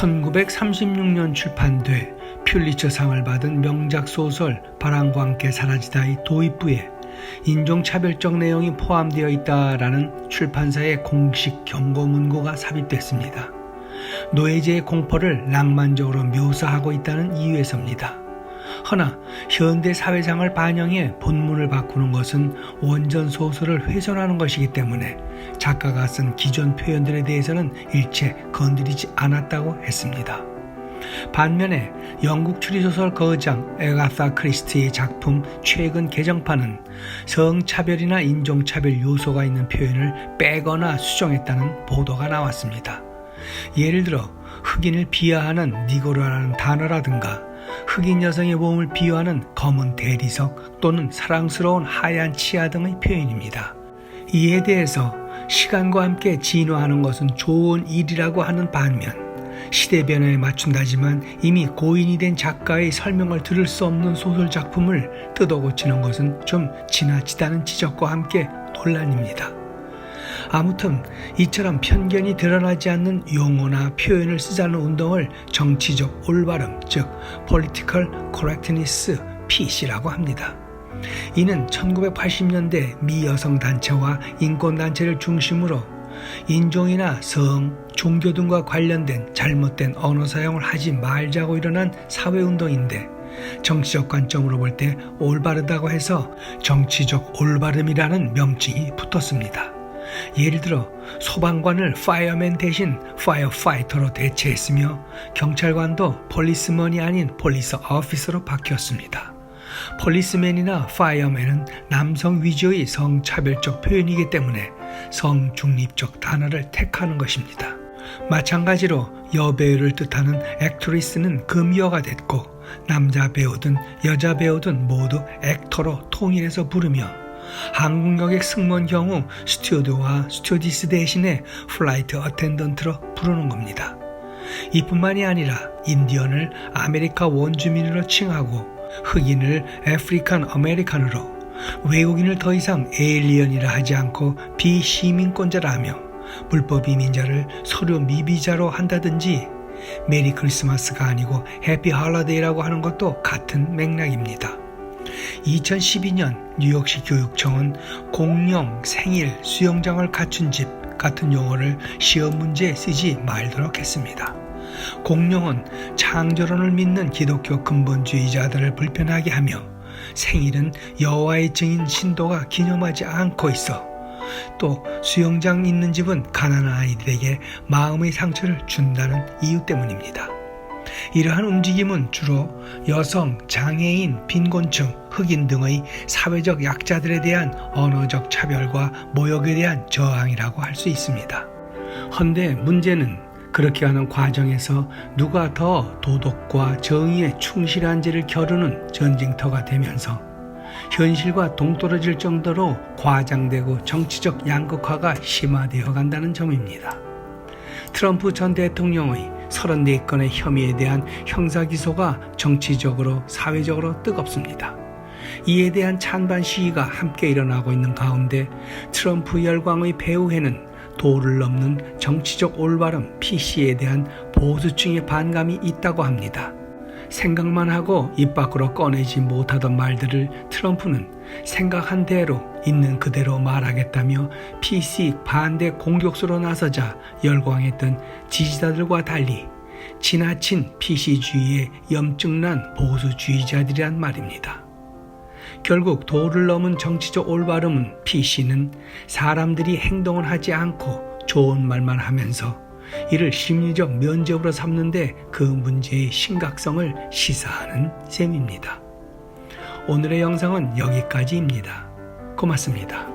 1936년 출판돼 퓰리처상을 받은 명작 소설 바람과 함께 사라지다의 도입부에 인종차별적 내용이 포함되어 있다라는 출판사의 공식 경고 문구가 삽입됐습니다. 노예제의 공포를 낭만적으로 묘사하고 있다는 이유에서입니다. 허나 현대 사회상을 반영해 본문을 바꾸는 것은 원전 소설을 훼손하는 것이기 때문에 작가가 쓴 기존 표현들에 대해서는 일체 건드리지 않았다고 했습니다. 반면에 영국 추리소설 거장 애가사 크리스티의 작품 최근 개정판은 성차별이나 인종차별 요소가 있는 표현을 빼거나 수정했다는 보도가 나왔습니다. 예를 들어 흑인을 비하하는 니고라라는 단어라든가 흑인 여성의 몸을 비유하는 검은 대리석 또는 사랑스러운 하얀 치아 등의 표현입니다. 이에 대해서 시간과 함께 진화하는 것은 좋은 일이라고 하는 반면 시대 변화에 맞춘다지만 이미 고인이 된 작가의 설명을 들을 수 없는 소설 작품을 뜯어고치는 것은 좀 지나치다는 지적과 함께 논란입니다. 아무튼 이처럼 편견이 드러나지 않는 용어나 표현을 쓰자는 운동을 정치적 올바름, 즉 Political Correctness PC라고 합니다. 이는 1980년대 미 여성단체와 인권단체를 중심으로 인종이나 성, 종교 등과 관련된 잘못된 언어 사용을 하지 말자고 일어난 사회운동인데 정치적 관점으로 볼 때 올바르다고 해서 정치적 올바름이라는 명칭이 붙었습니다. 예를 들어 소방관을 파이어맨 대신 파이어파이터로 대체했으며 경찰관도 폴리스먼이 아닌 폴리스 오피서로 바뀌었습니다. 폴리스맨이나 파이어맨은 남성 위주의 성차별적 표현이기 때문에 성중립적 단어를 택하는 것입니다. 마찬가지로 여배우를 뜻하는 액트리스는 금이어가 됐고 남자 배우든 여자 배우든 모두 액터로 통일해서 부르며 한국 여객 승무원 경우 스튜어드와 스튜어디스 대신에 플라이트 어텐던트로 부르는 겁니다. 이뿐만이 아니라 인디언을 아메리카 원주민으로 칭하고 흑인을 아프리칸 아메리칸으로 외국인을 더 이상 에일리언이라 하지 않고 비시민권자라 하며 불법 이민자를 서류 미비자로 한다든지 메리 크리스마스가 아니고 해피 할러데이라고 하는 것도 같은 맥락입니다. 2012년 뉴욕시 교육청은 공령, 생일, 수영장을 갖춘 집 같은 용어를 시험 문제에 쓰지 말도록 했습니다. 공령은 창조론을 믿는 기독교 근본주의자들을 불편하게 하며 생일은 여호와의 증인 신도가 기념하지 않고 있어 또 수영장 있는 집은 가난한 아이들에게 마음의 상처를 준다는 이유 때문입니다. 이러한 움직임은 주로 여성, 장애인, 빈곤층, 흑인 등의 사회적 약자들에 대한 언어적 차별과 모욕에 대한 저항이라고 할 수 있습니다. 헌데 문제는 그렇게 하는 과정에서 누가 더 도덕과 정의에 충실한지를 겨루는 전쟁터가 되면서 현실과 동떨어질 정도로 과장되고 정치적 양극화가 심화되어 간다는 점입니다. 트럼프 전 대통령의 34건의 혐의에 대한 형사기소가 정치적으로 사회적으로 뜨겁습니다. 이에 대한 찬반 시위가 함께 일어나고 있는 가운데 트럼프 열광의 배후에는 도를 넘는 정치적 올바름 PC에 대한 보수층의 반감이 있다고 합니다. 생각만 하고 입 밖으로 꺼내지 못하던 말들을 트럼프는 생각한 대로 있는 그대로 말하겠다며 PC 반대 공격수로 나서자 열광했던 지지자들과 달리 지나친 PC주의에 염증난 보수주의자들이란 말입니다. 결국 도를 넘은 정치적 올바름은 PC는 사람들이 행동을 하지 않고 좋은 말만 하면서 이를 심리적 면접으로 삼는데 그 문제의 심각성을 시사하는 셈입니다. 오늘의 영상은 여기까지입니다. 고맙습니다.